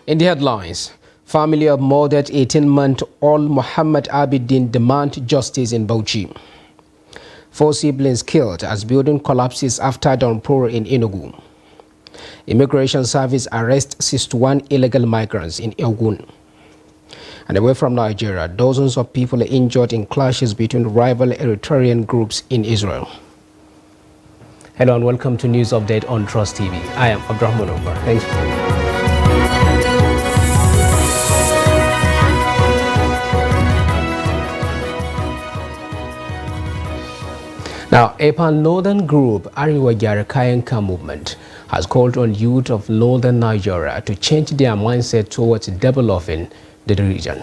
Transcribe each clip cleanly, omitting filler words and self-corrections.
In the headlines, family of murdered 18-month-old Muhammad Abidin demand justice in Bauchi. 4 siblings killed as building collapses after downpour in Enugu. Immigration Service arrests 61 illegal migrants in Ogun. And away from Nigeria, dozens of people are injured in clashes between rival Eritrean groups in Israel. Hello and welcome to News Update on Trust TV. I am Abdurrahman Omar. Thanks. Now, a pan-northern group, Ariwa Kayanka movement, has called on youth of northern Nigeria to change their mindset towards developing the region.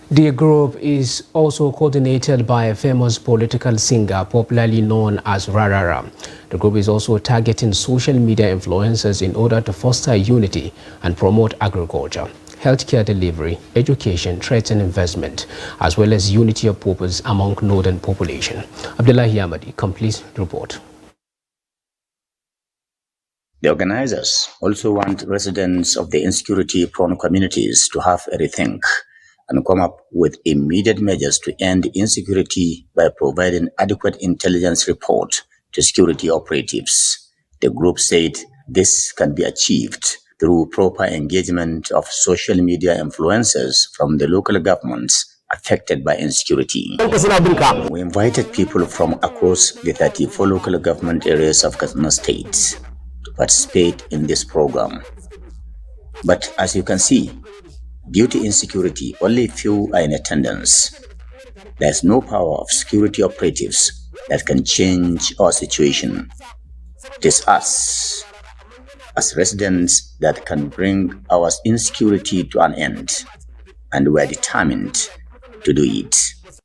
The group is also coordinated by a famous political singer popularly known as Rarara. The group is also targeting social media influencers in order to foster unity and promote agriculture, healthcare delivery, education, trade and investment, as well as unity of purpose among northern population. Abdullahi Ahmadi completes the report. The organizers also want residents of the insecurity-prone communities to have a rethink and come up with immediate measures to end insecurity by providing adequate intelligence report to security operatives. The group said this can be achieved through proper engagement of social media influencers from the local governments affected by insecurity. We invited people from across the 34 local government areas of Katsina State to participate in this program. But as you can see, due to insecurity, only few are in attendance. There's no power of security operatives that can change our situation. It is us, as residents, that can bring our insecurity to an end, and we are determined to do it.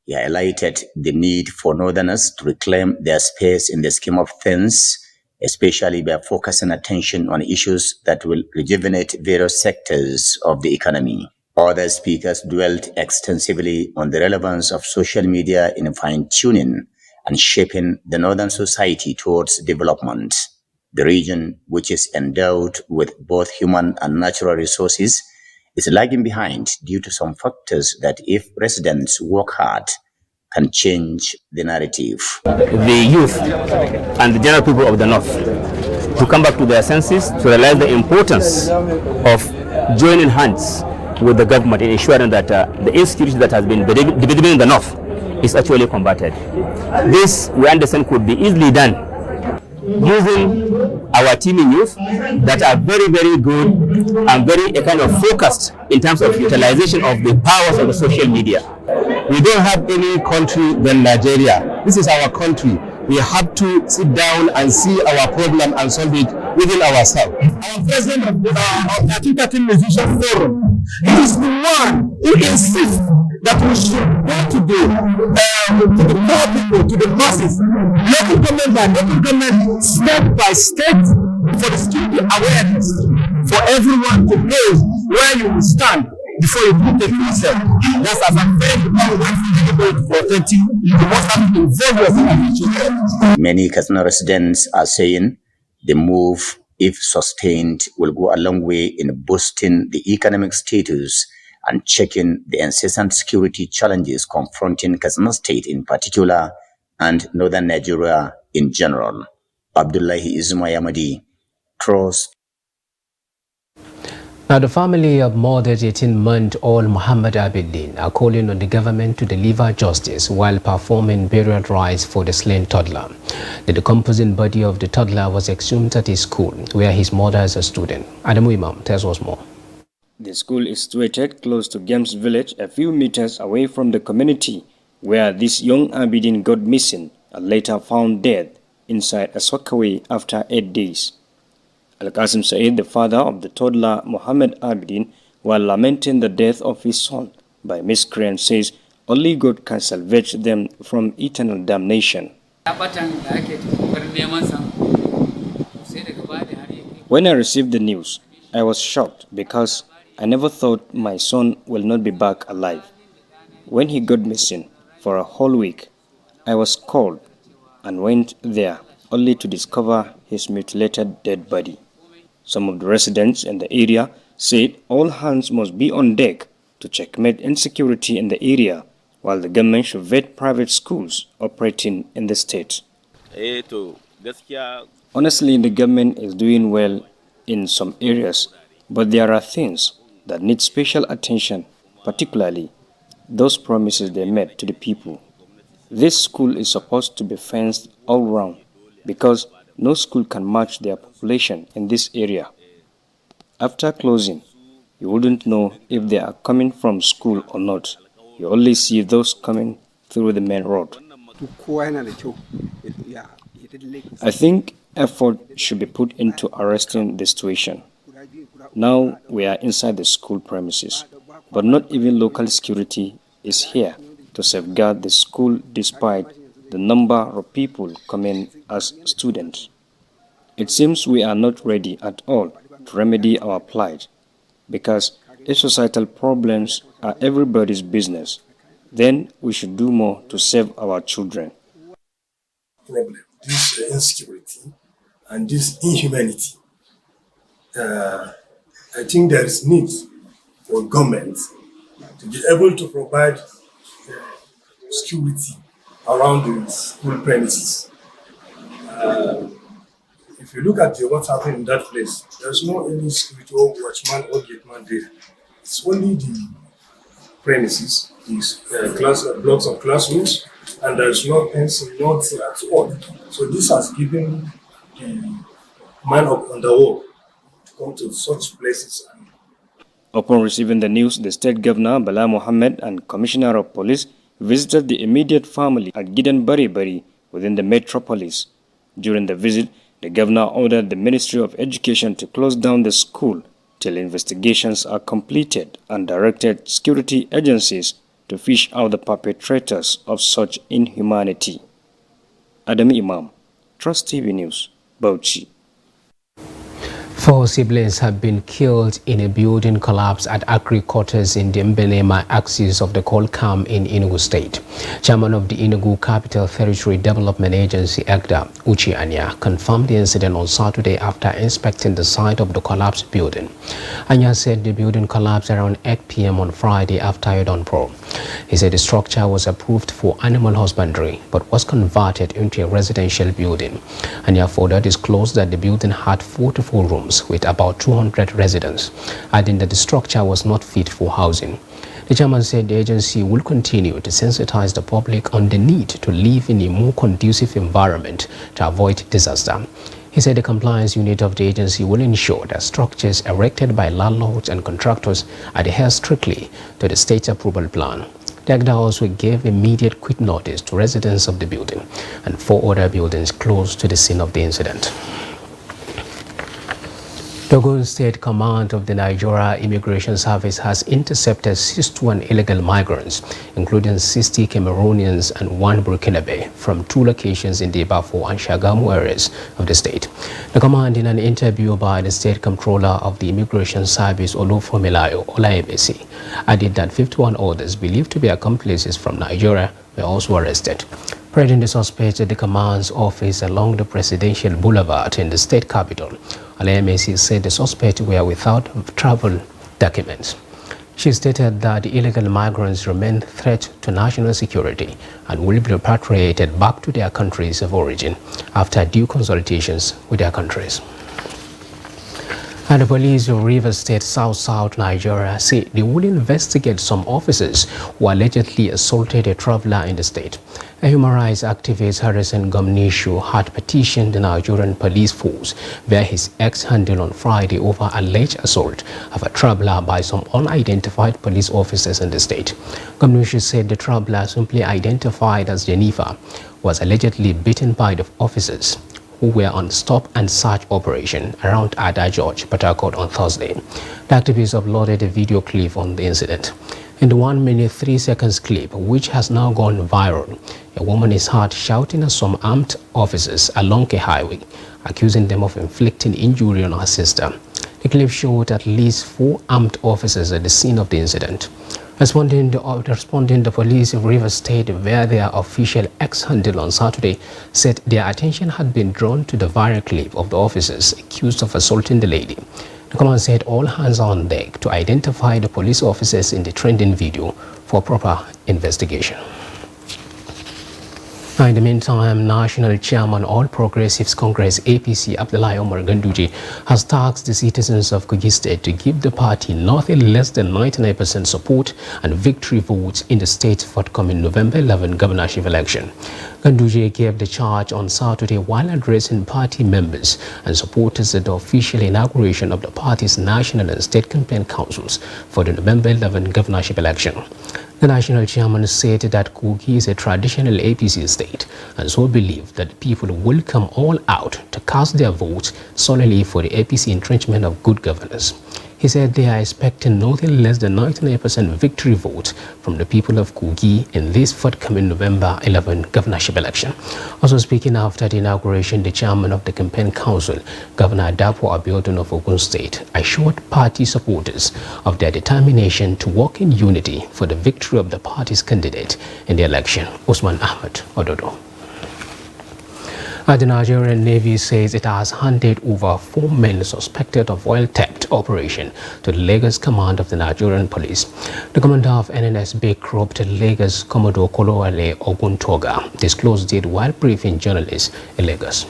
He highlighted the need for northerners to reclaim their space in the scheme of things, especially by focusing attention on issues that will rejuvenate various sectors of the economy. Other speakers dwelt extensively on the relevance of social media in fine-tuning and shaping the northern society towards development. The region, which is endowed with both human and natural resources, is lagging behind due to some factors that, if residents work hard, can change the narrative. The youth and the general people of the north to come back to their senses, to realize the importance of joining hands with the government in ensuring that the insecurity that has been developing in the north is actually combated. This, we understand, could be easily done using our teaming youth that are very, very good and very kind of focused in terms of utilization of the powers of the social media. We don't have any country than Nigeria. This is our country. We have to sit down and see our problem and solve it within ourselves. Our president of the 13 Musician Forum is the one who insists that we should go to the poor people, to the masses, local government by local government, state by state, for the security awareness, for everyone to know where you will stand before you protect yourself. That's as a very for 30, you must have to involve yourself. Many Katsina residents are saying the move, if sustained, will go a long way in boosting the economic status and checking the incessant security challenges confronting Katsina State in particular and northern Nigeria in general. Abdullahi Ahmadi, Trust. Now, the family of murdered 18-month-old Muhammad Abidin are calling on the government to deliver justice while performing burial rites for the slain toddler. The decomposing body of the toddler was exhumed at his school, where his mother is a student. Adamu Imam tells us more. The school is situated close to Games Village, a few meters away from the community where this young Abidin got missing and later found dead inside a sockaway after 8 days. Al-Qasim Said, the father of the toddler Muhammad Abidin, while lamenting the death of his son by miscreants, says only God can salvage them from eternal damnation. When I received the news, I was shocked because I never thought my son will not be back alive. When he got missing for a whole week, I was called and went there only to discover his mutilated dead body. Some of the residents in the area said all hands must be on deck to checkmate insecurity in the area, while the government should vet private schools operating in the state. Honestly, the government is doing well in some areas, but there are things that need special attention, particularly those promises they made to the people. This school is supposed to be fenced all round because no school can match their population in this area. After closing, you wouldn't know if they are coming from school or not. You only see those coming through the main road. I think effort should be put into arresting the situation. Now we are inside the school premises, but not even local security is here to safeguard the school despite the number of people coming as students. It seems we are not ready at all to remedy our plight, because if societal problems are everybody's business, then we should do more to save our children. This insecurity and this inhumanity. I think there is need for government to be able to provide security around the school premises. If you look at what's happening in that place, there's no any security or watchman or gateman there. It's only the premises, these blocks of classrooms, and there's no fencing, nothing at all. So this has given the man on the wall to come to such places. Upon receiving the news, the state governor, Bala Mohammed, and commissioner of police visited the immediate family at Gidan Bari within the metropolis. During the visit, the governor ordered the Ministry of Education to close down the school till investigations are completed and directed security agencies to fish out the perpetrators of such inhumanity. Adam Imam, Trust TV News, Bauchi. 4 siblings have been killed in a building collapse at Agri quarters in the Mbenema axis of the Kolkam in Enugu State. Chairman of the Enugu Capital Territory Development Agency, EGDA, Uche Anya, confirmed the incident on Saturday after inspecting the site of the collapsed building. Anya said the building collapsed around 8 p.m. on Friday after a downpour. He said the structure was approved for animal husbandry but was converted into a residential building. Anya further disclosed that the building had 44 rooms with about 200 residents, adding that the structure was not fit for housing. The chairman said the agency will continue to sensitize the public on the need to live in a more conducive environment to avoid disaster. He said the compliance unit of the agency will ensure that structures erected by landlords and contractors adhere strictly to the state approval plan. The EGDA also gave immediate quick notice to residents of the building and 4 other buildings close to the scene of the incident. The Ogun State Command of the Nigeria Immigration Service has intercepted 61 illegal migrants, including 60 Cameroonians and 1 Burkinabe, from 2 locations in the Bafo and Shagamu areas of the state. The command, in an interview by the State Comptroller of the Immigration Service, Olufomilayo Olaebesi, added that 51 others believed to be accomplices from Nigeria were also arrested. Parading the suspects at the command's office along the Presidential Boulevard in the state capital, Olaebesi said the suspects were without travel documents. She stated that the illegal migrants remain a threat to national security and will be repatriated back to their countries of origin after due consultations with their countries. And the police of Rivers State, South Nigeria, say they will investigate some officers who allegedly assaulted a traveler in the state. A human rights activist, Harrison Gomnishu, had petitioned the Nigerian police force via his X handle on Friday over alleged assault of a traveler by some unidentified police officers in the state. Gomnishu said the traveler, simply identified as Jennifer, was allegedly beaten by the officers who were on stop and search operation around Ada George, Port Harcourt on Thursday. The activists uploaded a video clip on the incident. In the 1 minute 3 seconds clip, which has now gone viral, a woman is heard shouting at some armed officers along a highway, accusing them of inflicting injury on her sister. The clip showed at least 4 armed officers at the scene of the incident. Responding, the police of Rivers State, where their official ex-handle on Saturday said their attention had been drawn to the viral clip of the officers accused of assaulting the lady. The command said all hands are on deck to identify the police officers in the trending video for proper investigation. Now, in the meantime, National Chairman All Progressives Congress APC Abdullahi Omar Ganduje has tasked the citizens of Kogi State to give the party nothing less than 99% support and victory votes in the state's forthcoming November 11 governorship election. Ganduje gave the charge on Saturday while addressing party members and supporters at the official inauguration of the party's national and state campaign councils for the November 11 governorship election. The national chairman said that Kogi is a traditional APC state and so believed that people will come all out to cast their votes solely for the APC entrenchment of good governance. He said they are expecting nothing less than 99% victory votes from the people of Kogi in this forthcoming November 11 governorship election. Also speaking after the inauguration, the chairman of the campaign council, Governor Dapo Abiodun of Ogun State, assured party supporters of their determination to work in unity for the victory of the party's candidate in the election, Usman Ahmed Ododo. The Nigerian Navy says it has handed over 4 men suspected of oil theft operation to the Lagos command of the Nigerian police. The commander of NNSB cropped Lagos Commodore Kolowale Oguntoga disclosed it while briefing journalists in Lagos.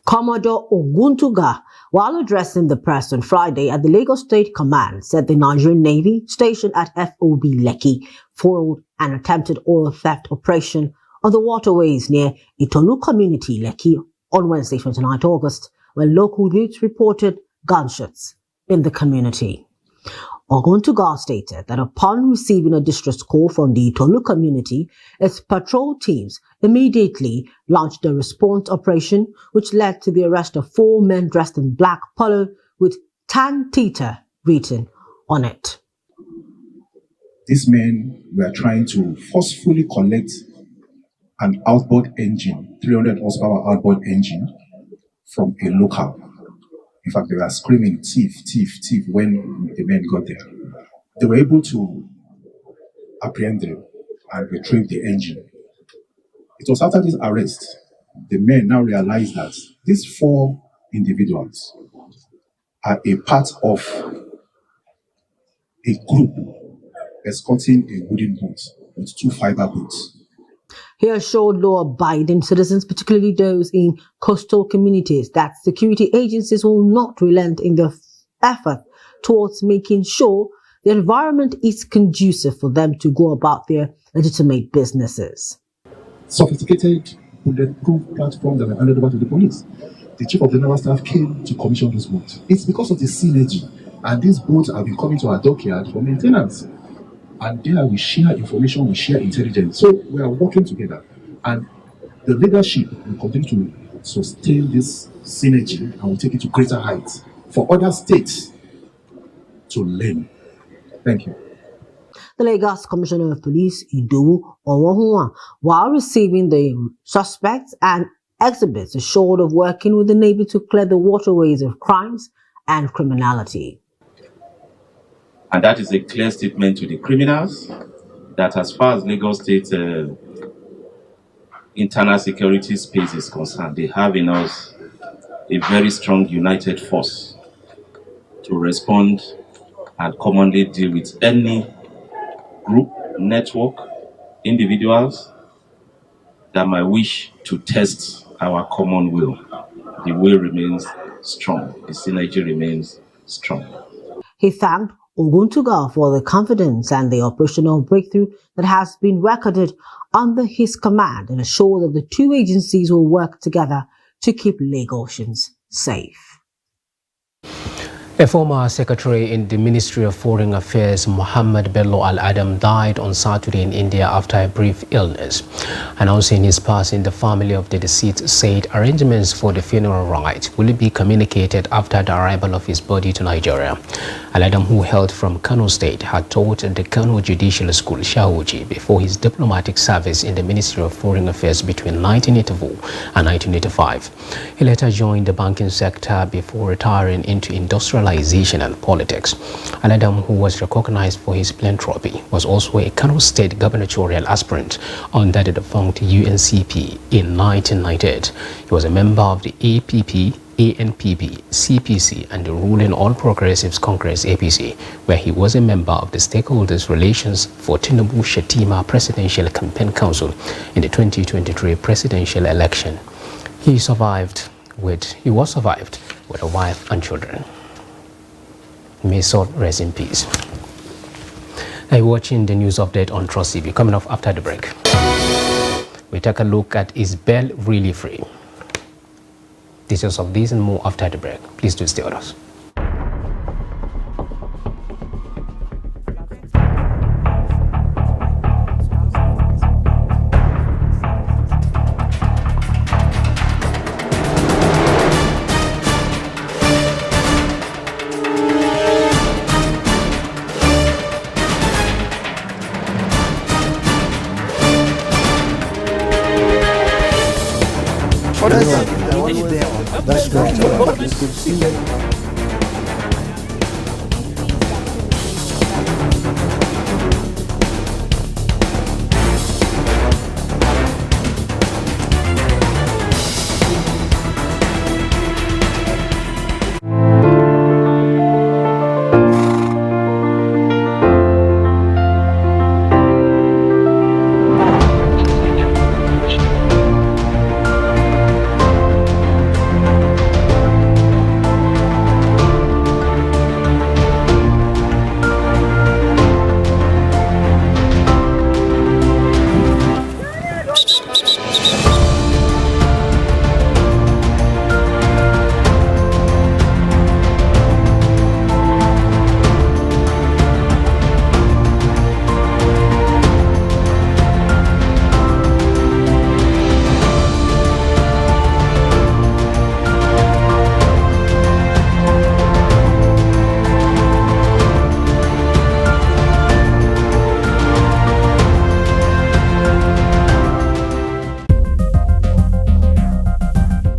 Commodore Oguntoga, while addressing the press on Friday at the Lagos State Command, said the Nigerian Navy stationed at FOB Lekki foiled an attempted oil theft operation on the waterways near Itolu Community, Lekki, on Wednesday, 29 August, when local youths reported gunshots in the community. Oguntoga stated that upon receiving a distress call from the Itolu community, its patrol teams immediately launched a response operation, which led to the arrest of 4 men dressed in black polo with Tan Tita written on it. These men were trying to forcefully collect an outboard engine, 300 horsepower outboard engine, from a local. In fact, they were screaming, thief, thief, thief, when the men got there. They were able to apprehend them and retrieve the engine. It was after this arrest, the men now realized that these 4 individuals are a part of a group escorting a wooden boat with 2 fiber boats. He assured law-abiding citizens, particularly those in coastal communities, that security agencies will not relent in their effort towards making sure the environment is conducive for them to go about their legitimate businesses. Sophisticated bulletproof platforms that were handed over to the police. The chief of the naval staff came to commission this boat. It's because of the synergy, and these boats have been coming to our dockyard for maintenance. And there we share information, we share intelligence. So we are working together. And the leadership will continue to sustain this synergy and will take it to greater heights for other states to learn. Thank you. The Lagos Commissioner of Police, Idowu Owohunwa, while receiving the suspects and exhibits, assured of working with the Navy to clear the waterways of crimes and criminality. And that is a clear statement to the criminals that as far as Lagos State internal security space is concerned, they have in us a very strong united force to respond and commonly deal with any group, network, individuals that might wish to test our common will. The will remains strong. The synergy remains strong. He thanked Oguntoga for the confidence and the operational breakthrough that has been recorded under his command and assured that the 2 agencies will work together to keep Lagosians safe. A former secretary in the Ministry of Foreign Affairs, Mohammed Bello Al-Adam, died on Saturday in India after a brief illness. Announcing his passing, the family of the deceased said arrangements for the funeral rites will be communicated after the arrival of his body to Nigeria. Al-Adam, who hailed from Kano State, had taught at the Kano Judicial School, Shahuji, before his diplomatic service in the Ministry of Foreign Affairs between 1984 and 1985. He later joined the banking sector before retiring into industrial liberalization and politics. Aladam, who was recognized for his philanthropy, was also a Kano State gubernatorial aspirant under the defunct UNCP in 1998. He was a member of the APP, ANPP, CPC, and the ruling All Progressives Congress APC, where he was a member of the Stakeholders Relations for Tinubu Shetima Presidential Campaign Council in the 2023 presidential election. He was survived with a wife and children. May soul rest in peace. Now you're watching the news update on Trust TV. Coming up after the break, we take a look at Is Bail Really Free? Details of this and more after the break. Please do stay with us. That's great.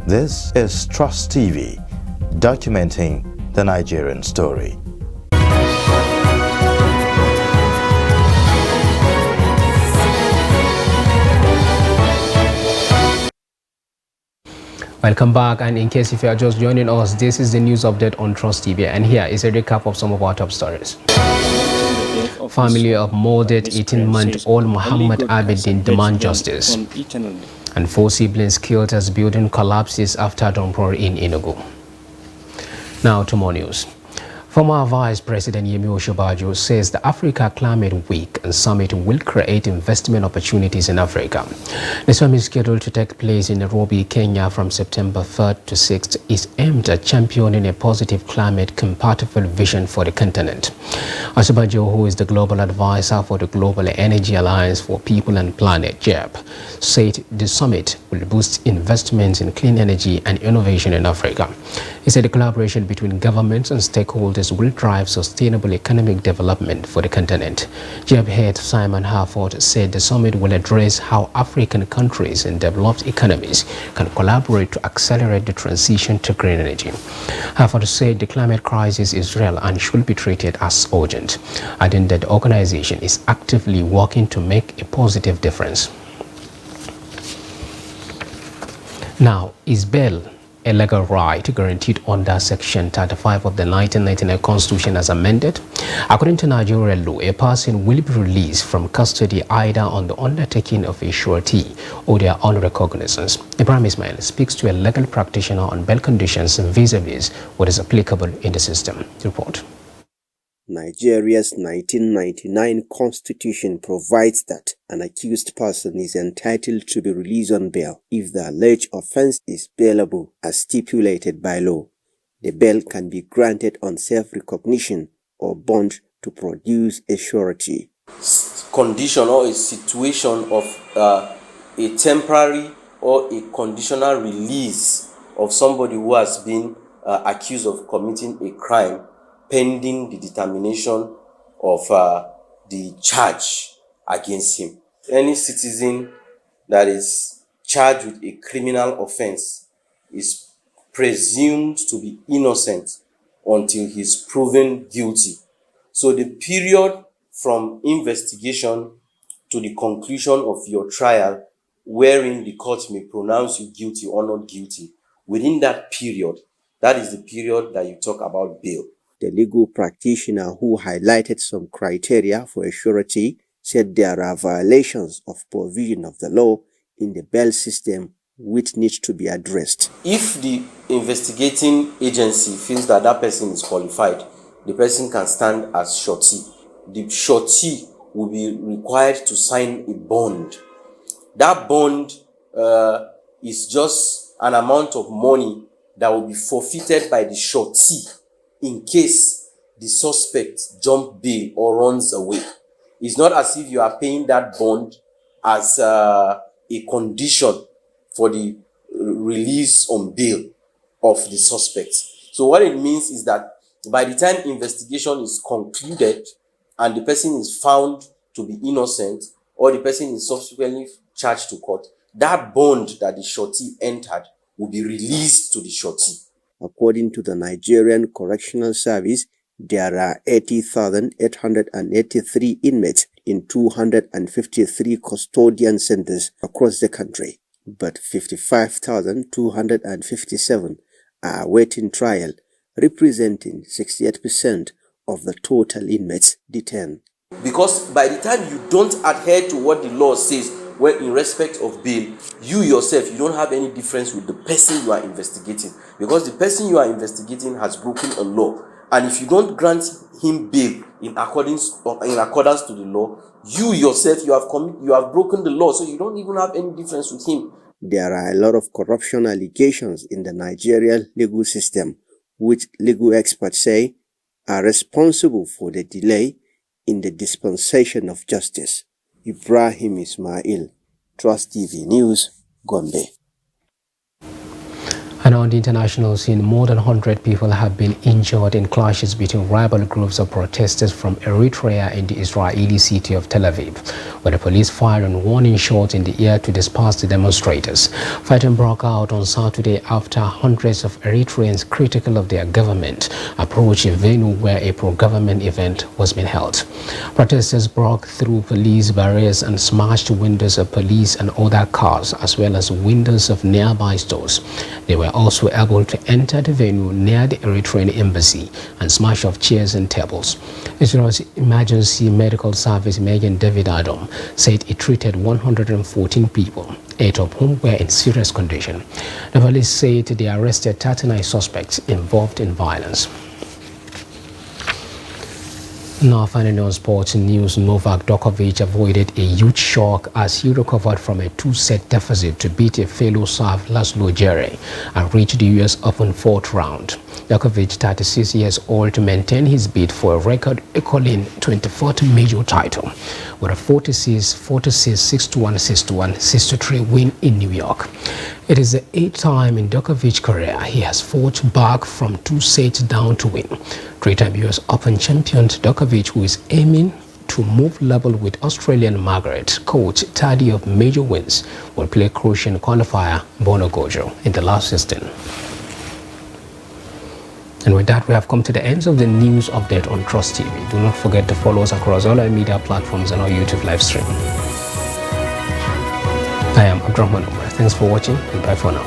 This is Trust TV, documenting the Nigerian story. Welcome back, and in case if you are just joining us, this is the news update on Trust TV, and here is a recap of some of our top stories. Family of murdered 18-month-old Muhammad Abedin demand justice. And 4 siblings killed as building collapses after downpour in Enugu. Now to more news. Former Vice President Yemi Osinbajo says the Africa Climate Week and Summit will create investment opportunities in Africa. The summit, scheduled to take place in Nairobi, Kenya from September 3rd to 6th, is aimed at championing a positive climate-compatible vision for the continent. Osinbajo, who is the global advisor for the Global Energy Alliance for People and Planet, GEP, said the summit will boost investments in clean energy and innovation in Africa. He said the collaboration between governments and stakeholders will drive sustainable economic development for the continent. GEP head Simon Harford said the summit will address how African countries and developed economies can collaborate to accelerate the transition to green energy. Harford said the climate crisis is real and should be treated as urgent, adding that the organization is actively working to make a positive difference. Now, is bail a legal right guaranteed under Section 35 of the 1999 Constitution as amended? According to Nigerian law, a person will be released from custody either on the undertaking of a surety or their own recognizance. Ibrahim Ismail speaks to a legal practitioner on bail conditions vis-a-vis what is applicable in the system. Report. Nigeria's 1999 constitution provides that an accused person is entitled to be released on bail if the alleged offense is bailable as stipulated by law. The bail can be granted on self-recognition or bond to produce a surety. Condition or a situation of a temporary or a conditional release of somebody who has been accused of committing a crime pending the determination of the charge against him. Any citizen that is charged with a criminal offense is presumed to be innocent until he's proven guilty. So the period from investigation to the conclusion of your trial, wherein the court may pronounce you guilty or not guilty, within that period, that is the period that you talk about bail. The legal practitioner who highlighted some criteria for a surety said there are violations of provision of the law in the bail system which needs to be addressed. If the investigating agency feels that that person is qualified, the person can stand as surety. The surety will be required to sign a bond. That bond is just an amount of money that will be forfeited by the surety in case the suspect jumps bail or runs away. It's not as if you are paying that bond as a condition for the release on bail of the suspect. So what it means is that by the time investigation is concluded and the person is found to be innocent or the person is subsequently charged to court, that bond that the surety entered will be released to the surety. According to the Nigerian Correctional Service, there are 80,883 inmates in 253 custodian centers across the country, but 55,257 are awaiting trial, representing 68% of the total inmates detained. Because by the time you don't adhere to what the law says, when in respect of bail, you yourself, you don't have any difference with the person you are investigating, because the person you are investigating has broken a law. And if you don't grant him bail in accordance to the law, you yourself, you have broken the law, so you don't even have any difference with him. There are a lot of corruption allegations in the Nigerian legal system, which legal experts say are responsible for the delay in the dispensation of justice. Ibrahim Ismail, Trust TV News, Gombe. And on the international scene, more than 100 people have been injured in clashes between rival groups of protesters from Eritrea in the Israeli city of Tel Aviv, where the police fired warning shots in the air to disperse the demonstrators. Fighting broke out on Saturday after hundreds of Eritreans critical of their government approached a venue where a pro-government event was being held. Protesters broke through police barriers and smashed windows of police and other cars, as well as windows of nearby stores. They were also able to enter the venue near the Eritrean embassy and smash off chairs and tables. Israel's emergency medical service Megan David Adam said it treated 114 people, 8 of whom were in serious condition. The police said they arrested 39 suspects involved in violence. Now, finally on sports news, Novak Djokovic avoided a huge shock as he recovered from a 2-set deficit to beat a fellow Serb Laslo Djere and reach the US Open 4th round. Djokovic, 36 years old, to maintain his bid for a record equaling 24th major title with a 46, 6-1, 6-1, 6-3 win in New York. It is the 8th time in Djokovic's career he has fought back from 2 sets down to win. 3-time US Open champion Djokovic, who is aiming to move level with Australian Margaret Court, tardy of major wins, will play Croatian qualifier Bono Gojo in the last 16. And with that, we have come to the end of the news update on Trust TV. Do not forget to follow us across all our media platforms and our YouTube live stream. I am Abdurrahman Umar. Thanks for watching and bye for now.